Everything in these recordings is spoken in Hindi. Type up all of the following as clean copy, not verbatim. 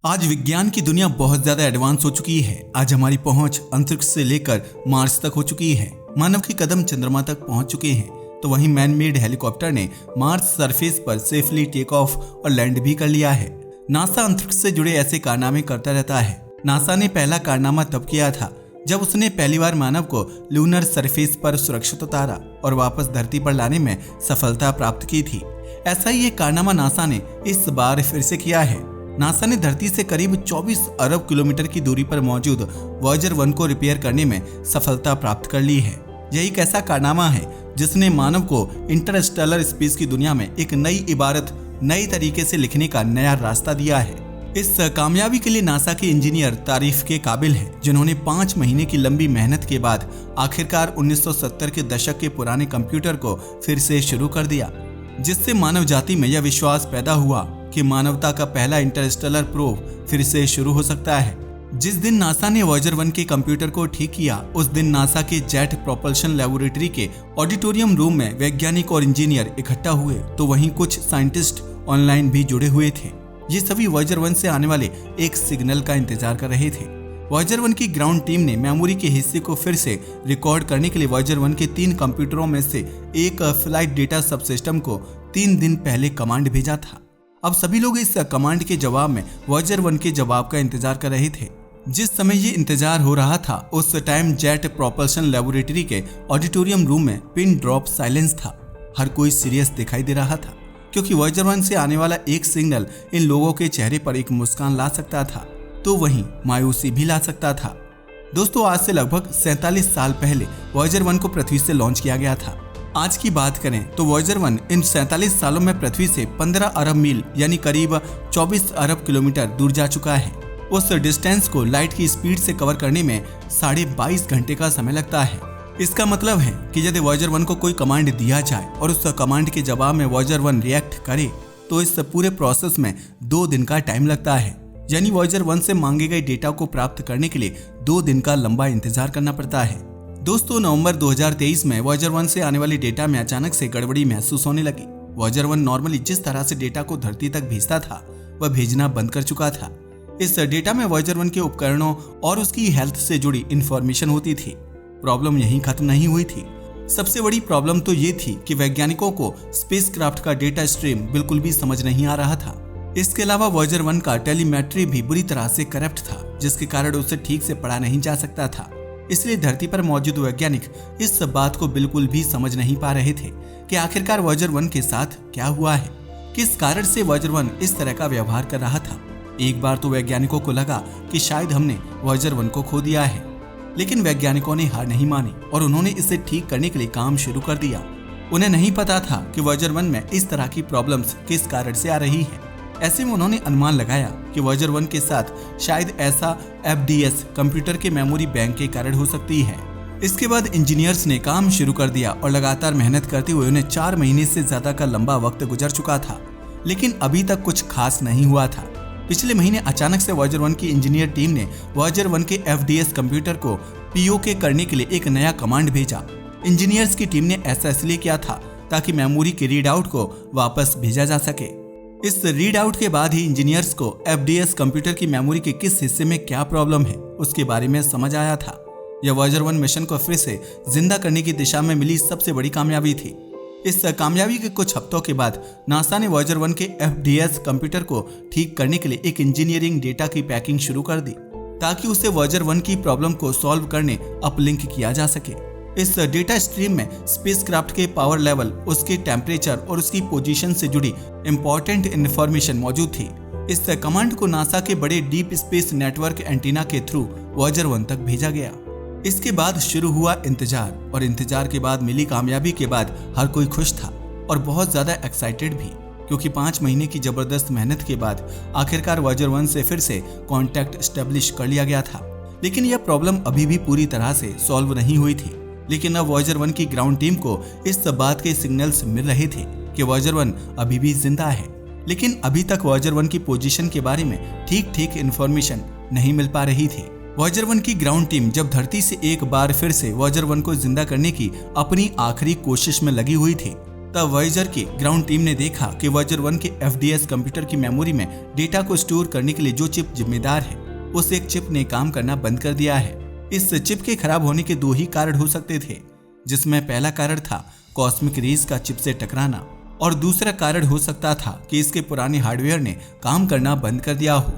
आज विज्ञान की दुनिया बहुत ज्यादा एडवांस हो चुकी है। आज हमारी पहुंच अंतरिक्ष से लेकर मार्स तक हो चुकी है। मानव के कदम चंद्रमा तक पहुंच चुके हैं। तो वहीं मैन मेड हेलीकॉप्टर ने मार्स सरफेस पर सेफली टेक ऑफ और लैंड भी कर लिया है। नासा अंतरिक्ष से जुड़े ऐसे कारनामे करता रहता है। नासा ने पहला कारनामा तब किया था जब उसने पहली बार मानव को लूनर सरफेस पर सुरक्षित उतारा और वापस धरती पर लाने में सफलता प्राप्त की थी। ऐसा ही एक कारनामा नासा ने इस बार फिर से किया है। नासा ने धरती से करीब 24 अरब किलोमीटर की दूरी पर मौजूद वॉयेजर 1 को रिपेयर करने में सफलता प्राप्त कर ली है। यही एक ऐसा कारनामा है जिसने मानव को इंटरस्टेलर स्पेस की दुनिया में एक नई इबारत नए तरीके से लिखने का नया रास्ता दिया है। इस कामयाबी के लिए नासा के इंजीनियर तारीफ के काबिल हैं, जिन्होंने 5 महीने की लंबी मेहनत के बाद आखिरकार 1970 के दशक के पुराने कंप्यूटर को फिर से शुरू कर दिया, जिससे मानव जाति में यह विश्वास पैदा हुआ कि मानवता का पहला इंटरस्टेलर प्रोब फिर से शुरू हो सकता है। जिस दिन नासा ने वॉयेजर 1 के कंप्यूटर को ठीक किया, उस दिन नासा के जेट प्रोपल्शन लेबोरेटरी के ऑडिटोरियम रूम में वैज्ञानिक और इंजीनियर इकट्ठा हुए। तो वहीं कुछ साइंटिस्ट ऑनलाइन भी जुड़े हुए थे। ये सभी वॉयेजर 1 से आने वाले एक सिग्नल का इंतजार कर रहे थे। वॉयेजर 1 की ग्राउंड टीम ने मेमोरी के हिस्से को फिर से रिकॉर्ड करने के लिए वॉयेजर 1 के 3 कंप्यूटरों में से एक फ्लाइट डेटा सबसिस्टम को 3 दिन पहले कमांड भेजा था। अब सभी लोग इस कमांड के जवाब में वॉयेजर 1 के जवाब का इंतजार कर रहे थे। जिस समय ये इंतजार हो रहा था, उस टाइम जेट प्रोपल्शन लेबोरेटरी के ऑडिटोरियम रूम में पिन ड्रॉप साइलेंस था। हर कोई सीरियस दिखाई दे रहा था, क्योंकि वॉयेजर 1 से आने वाला एक सिग्नल इन लोगों के चेहरे पर एक मुस्कान ला सकता था, तो वहीं मायूसी भी ला सकता था। दोस्तों, आज से लगभग 47 साल पहले वॉयेजर 1 को पृथ्वी से लॉन्च किया गया था। आज की बात करें तो वॉयेजर 1 इन 47 सालों में पृथ्वी से 15 अरब मील यानी करीब 24 अरब किलोमीटर दूर जा चुका है। उस डिस्टेंस को लाइट की स्पीड से कवर करने में 22.5 घंटे का समय लगता है। इसका मतलब है कि यदि वॉयेजर 1 को कोई कमांड दिया जाए और उस कमांड के जवाब में वॉयेजर 1 रिएक्ट करे, तो इस पूरे प्रोसेस में 2 दिन का टाइम लगता है। यानी वॉयेजर 1 से मांगे गए डेटा को प्राप्त करने के लिए 2 दिन का लंबा इंतजार करना पड़ता है। दोस्तों, नवंबर 2023 में वॉयेजर 1 से आने वाली डेटा में अचानक से गड़बड़ी महसूस होने लगी। वॉयेजर 1 नॉर्मली जिस तरह से डेटा को धरती तक भेजता था, वह भेजना बंद कर चुका था। इस डेटा में वॉयेजर 1 के उपकरणों और उसकी हेल्थ से जुड़ी इंफॉर्मेशन होती थी। प्रॉब्लम यहीं खत्म नहीं हुई थी। सबसे बड़ी प्रॉब्लम तो ये थी कि वैज्ञानिकों को स्पेसक्राफ्ट का डेटा स्ट्रीम बिल्कुल भी समझ नहीं आ रहा था। इसके अलावा वॉयेजर 1 का टेलीमेट्री भी बुरी तरह से करप्ट था, जिसके कारण उसे ठीक से पढ़ा नहीं जा सकता था। इसलिए धरती पर मौजूद वैज्ञानिक इस बात को बिल्कुल भी समझ नहीं पा रहे थे कि आखिरकार वॉयेजर 1 के साथ क्या हुआ है, किस कारण से वॉयेजर 1 इस तरह का व्यवहार कर रहा था। एक बार तो वैज्ञानिकों को लगा कि शायद हमने वॉयेजर 1 को खो दिया है, लेकिन वैज्ञानिकों ने हार नहीं मानी और उन्होंने इसे ठीक करने के लिए काम शुरू कर दिया। उन्हें नहीं पता था कि वॉयेजर 1 में इस तरह की प्रॉब्लम्स किस कारण से आ रही है। ऐसे में उन्होंने अनुमान लगाया कि वॉयेजर 1 के साथ शायद ऐसा FDS कंप्यूटर के मेमोरी बैंक के कारण हो सकती है। इसके बाद इंजीनियर्स ने काम शुरू कर दिया और लगातार मेहनत करते हुए उन्हें 4 महीने से ज्यादा का लंबा वक्त गुजर चुका था, लेकिन अभी तक कुछ खास नहीं हुआ था। पिछले महीने अचानक से वॉयेजर 1 की इंजीनियर टीम ने वॉयेजर 1 के FDS कंप्यूटर को POK करने के लिए एक नया कमांड भेजा। इंजीनियर्स की टीम ने ऐसा इसलिए किया था ताकि मेमोरी के रीड आउट को वापस भेजा जा सके। इस रीड आउट के बाद ही इंजीनियर्स को FDS कंप्यूटर की मेमोरी के किस हिस्से में क्या प्रॉब्लम है उसके बारे में समझ आया था। यह वॉयेजर 1 मिशन को फिर से जिंदा करने की दिशा में मिली सबसे बड़ी कामयाबी थी। इस कामयाबी के कुछ हफ्तों के बाद नासा ने वॉयेजर 1 के FDS कंप्यूटर को ठीक करने के लिए एक इंजीनियरिंग डेटा की पैकिंग शुरू कर दी, ताकि उसे वॉयेजर 1 की प्रॉब्लम को सॉल्व करने अपलिंक किया जा सके। इस डेटा स्ट्रीम में स्पेसक्राफ्ट के पावर लेवल, उसके टेम्परेचर और उसकी पोजीशन से जुड़ी इंपॉर्टेंट इंफॉर्मेशन मौजूद थी। इस कमांड को नासा के बड़े डीप स्पेस नेटवर्क एंटीना के थ्रू वॉयेजर 1 तक भेजा गया। इसके बाद शुरू हुआ इंतजार, और इंतजार के बाद मिली कामयाबी के बाद हर कोई खुश था और बहुत ज्यादा एक्साइटेड भी, क्योंकि 5 महीने की जबरदस्त मेहनत के बाद आखिरकार वॉयेजर 1 से फिर से कॉन्टैक्ट स्टेब्लिश कर लिया गया था। लेकिन यह प्रॉब्लम अभी भी पूरी तरह से सॉल्व नहीं हुई थी। लेकिन अब वॉयेजर 1 की ग्राउंड टीम को इस बात के सिग्नल्स मिल रहे थे कि वॉयेजर 1 अभी भी जिंदा है, लेकिन अभी तक वॉयेजर 1 की पोजीशन के बारे में ठीक इंफॉर्मेशन नहीं मिल पा रही थी। वॉयेजर 1 की ग्राउंड टीम जब धरती से एक बार फिर से वॉयेजर 1 को जिंदा करने की अपनी आखिरी कोशिश में लगी हुई थी, तब वॉयेजर की ग्राउंड टीम ने देखा कि वॉयेजर 1 के FDS कंप्यूटर की मेमोरी में डेटा को स्टोर करने के लिए जो चिप जिम्मेदार है उस एक चिप ने काम करना बंद कर दिया है। इस चिप के खराब होने के 2 ही कारण हो सकते थे, जिसमें पहला कारण था कॉस्मिक रेज का चिप से टकराना और दूसरा कारण हो सकता था कि इसके पुराने हार्डवेयर ने काम करना बंद कर दिया हो।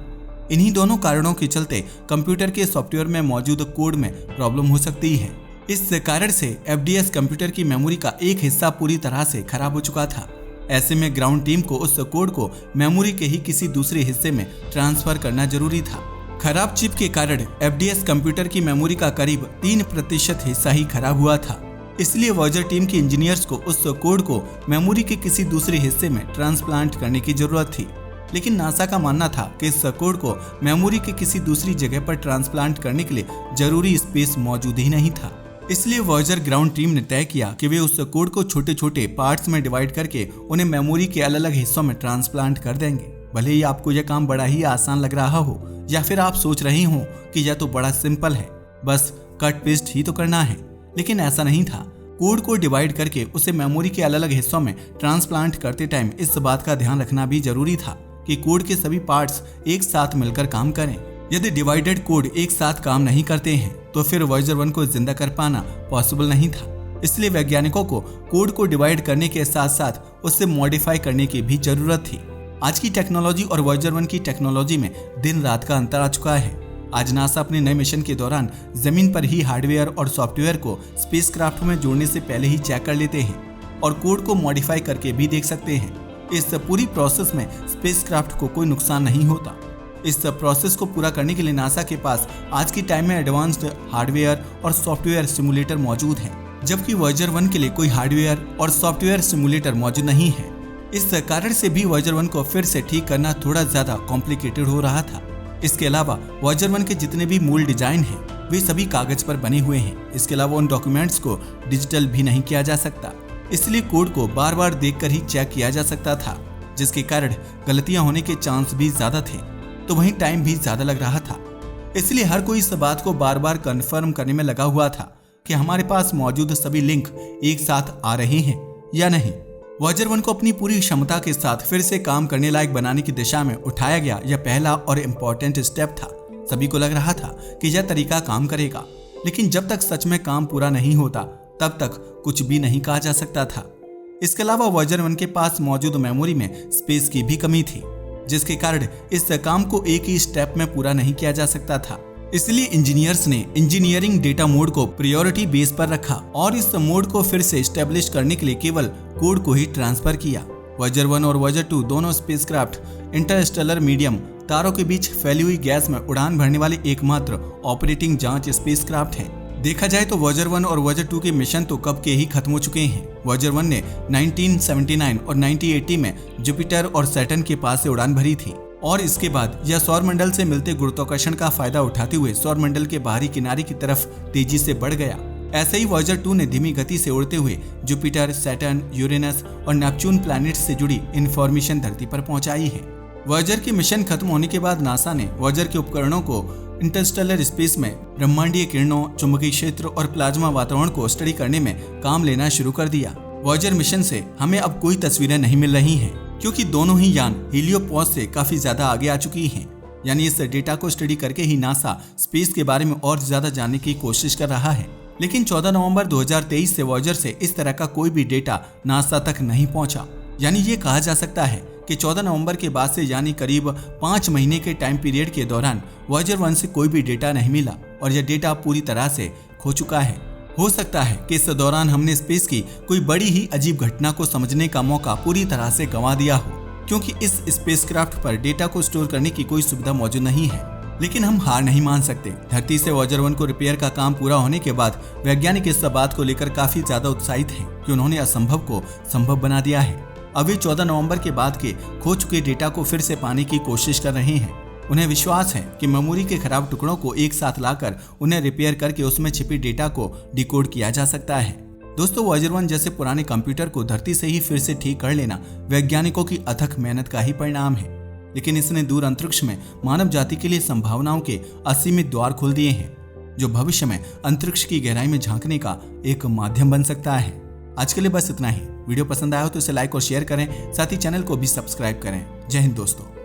इन्हीं दोनों कारणों के चलते कंप्यूटर के सॉफ्टवेयर में मौजूद कोड में प्रॉब्लम हो सकती है। इस कारण से FDS कंप्यूटर की मेमोरी का एक हिस्सा पूरी तरह से खराब हो चुका था। ऐसे में ग्राउंड टीम को उस कोड को मेमोरी के ही किसी दूसरे हिस्से में ट्रांसफर करना जरूरी था। खराब चिप के कारण FDS कंप्यूटर की मेमोरी का करीब 3% हिस्सा ही खराब हुआ था। इसलिए वॉयेजर टीम के इंजीनियर्स को उस कोड को मेमोरी के किसी दूसरे हिस्से में ट्रांसप्लांट करने की जरूरत थी। लेकिन नासा का मानना था कि इस कोड को मेमोरी के किसी दूसरी जगह पर ट्रांसप्लांट करने के लिए जरूरी स्पेस मौजूद ही नहीं था। इसलिए वॉयेजर ग्राउंड टीम ने तय किया कि वे उस कोड को छोटे छोटे पार्ट्स में डिवाइड करके उन्हें मेमोरी के अलग अलग हिस्सों में ट्रांसप्लांट कर देंगे। भले ही आपको यह काम बड़ा ही आसान लग रहा हो या फिर आप सोच रहे हो कि यह तो बड़ा सिंपल है, बस कट पेस्ट ही तो करना है, लेकिन ऐसा नहीं था। कोड को डिवाइड करके उसे मेमोरी के अलग अलग हिस्सों में ट्रांसप्लांट करते टाइम इस बात का ध्यान रखना भी जरूरी था कि कोड के सभी पार्ट्स एक साथ मिलकर काम करें। यदि डिवाइडेड कोड एक साथ काम नहीं करते हैं तो फिर वॉयेजर 1 को जिंदा कर पाना पॉसिबल नहीं था। इसलिए वैज्ञानिकों को कोड को डिवाइड करने के साथ साथ उससे मॉडिफाई करने की भी जरूरत थी। आज की टेक्नोलॉजी और वॉयेजर 1 की टेक्नोलॉजी में दिन रात का अंतर आ चुका है। आज नासा अपने नए मिशन के दौरान जमीन पर ही हार्डवेयर और सॉफ्टवेयर को स्पेसक्राफ्ट में जोड़ने से पहले ही चेक कर लेते हैं और कोड को मॉडिफाई करके भी देख सकते हैं। इस पूरी प्रोसेस में स्पेसक्राफ्ट को कोई नुकसान नहीं होता। इस प्रोसेस को पूरा करने के लिए नासा के पास आज की टाइम में एडवांस्ड हार्डवेयर और सॉफ्टवेयर सिमुलेटर मौजूद है, जबकि वॉयेजर 1 के लिए कोई हार्डवेयर और सॉफ्टवेयर सिमुलेटर मौजूद नहीं है। इस कारण से भी वॉयेजर 1 को फिर से ठीक करना थोड़ा ज्यादा कॉम्प्लिकेटेड हो रहा था। इसके अलावा वॉयेजर 1 के जितने भी मूल डिजाइन हैं वे सभी कागज पर बने हुए हैं। इसके अलावा उन डॉक्यूमेंट्स को डिजिटल भी नहीं किया जा सकता, इसलिए कोड को बार बार देखकर ही चेक किया जा सकता था, जिसके कारण गलतियां होने के चांस भी ज्यादा थे। तो वहीं टाइम भी ज्यादा लग रहा था। इसलिए हर कोई इस बात को बार बार कंफर्म करने में लगा हुआ था कि हमारे पास मौजूद सभी लिंक एक साथ आ रहे हैं या नहीं। वॉयेजर 1 को अपनी पूरी क्षमता के साथ फिर से काम करने लायक बनाने की दिशा में उठाया गया यह पहला और इम्पोर्टेंट स्टेप था। सभी को लग रहा था कि यह तरीका काम करेगा, लेकिन जब तक सच में काम पूरा नहीं होता तब तक कुछ भी नहीं कहा जा सकता था। इसके अलावा वॉयेजर 1 के पास मौजूद मेमोरी में स्पेस की भी कमी थी, जिसके कारण इस काम को एक ही स्टेप में पूरा नहीं किया जा सकता था। इसलिए इंजीनियर्स ने इंजीनियरिंग डेटा मोड को प्रायोरिटी बेस पर रखा और इस मोड को फिर से एस्टेब्लिश करने के लिए केवल कोड को ही ट्रांसफर किया। वॉयेजर 1 और वॉयेजर 2 दोनों स्पेसक्राफ्ट इंटरस्टेलर मीडियम तारों के बीच फैली हुई गैस में उड़ान भरने वाले एकमात्र ऑपरेटिंग जांच स्पेसक्राफ्ट हैं। देखा जाए तो वॉयेजर 1 और वॉयेजर 2 के मिशन तो कब के ही खत्म हो चुके हैं। वॉयेजर 1 ने 1979 और 1980 में जुपिटर और सैटर्न के पास से उड़ान भरी थी और इसके बाद यह सौरमंडल से मिलते गुरुत्वाकर्षण का फायदा उठाते हुए सौरमंडल के बाहरी किनारे की तरफ तेजी से बढ़ गया। ऐसे ही वॉयेजर 2 ने धीमी गति से उड़ते हुए जुपिटर, सैटर्न, यूरेनस और नेपच्यून प्लैनेट से जुड़ी इंफॉर्मेशन धरती पर पहुंचाई है। वॉयेजर के मिशन खत्म होने के बाद नासा ने वॉयेजर के उपकरणों को इंटरस्टेलर स्पेस में ब्रह्मांडीय किरणों, चुंबकीय क्षेत्र और प्लाज्मा वातावरण को स्टडी करने में काम लेना शुरू कर दिया। वॉयेजर मिशन से हमें अब कोई तस्वीरें नहीं मिल रही हैं, क्योंकि दोनों ही यान हीलियोपोस से काफी ज्यादा आगे आ चुकी हैं। यानी इस डेटा को स्टडी करके ही नासा स्पेस के बारे में और ज्यादा जानने की कोशिश कर रहा है। लेकिन 14 नवंबर 2023 से वॉयेजर से इस तरह का कोई भी डेटा नासा तक नहीं पहुंचा। यानी ये कहा जा सकता है कि 14 नवंबर के बाद से यानी करीब 5 महीने के टाइम पीरियड के दौरान वॉयेजर 1 से कोई भी डेटा नहीं मिला और यह डेटा पूरी तरह से खो चुका है। हो सकता है कि इस दौरान हमने स्पेस की कोई बड़ी ही अजीब घटना को समझने का मौका पूरी तरह से गंवा दिया हो, क्योंकि इस स्पेसक्राफ्ट पर डेटा को स्टोर करने की कोई सुविधा मौजूद नहीं है। लेकिन हम हार नहीं मान सकते। धरती से वॉयेजर 1 को रिपेयर का काम पूरा होने के बाद वैज्ञानिक इस बात को लेकर काफी ज्यादा उत्साहित हैं कि उन्होंने असंभव को संभव बना दिया है। अब वे 14 नवंबर के बाद के खो चुके डेटा को फिर से पाने की कोशिश कर रहे हैं। उन्हें विश्वास है कि मेमोरी के खराब टुकड़ों को एक साथ लाकर उन्हें रिपेयर करके उसमें छिपी डेटा को डिकोड किया जा सकता है। दोस्तों, वॉयेजर 1 जैसे पुराने कंप्यूटर को धरती से ही फिर से ठीक कर लेना वैज्ञानिकों की अथक मेहनत का ही परिणाम है। लेकिन इसने दूर अंतरिक्ष में मानव जाति के लिए संभावनाओं के असीमित द्वार खोल दिए हैं, जो भविष्य में अंतरिक्ष की गहराई में झांकने का एक माध्यम बन सकता है। आज के लिए बस इतना ही। वीडियो पसंद आया हो तो इसे लाइक और शेयर करें, साथ ही चैनल को भी सब्सक्राइब करें। जय हिंद दोस्तों।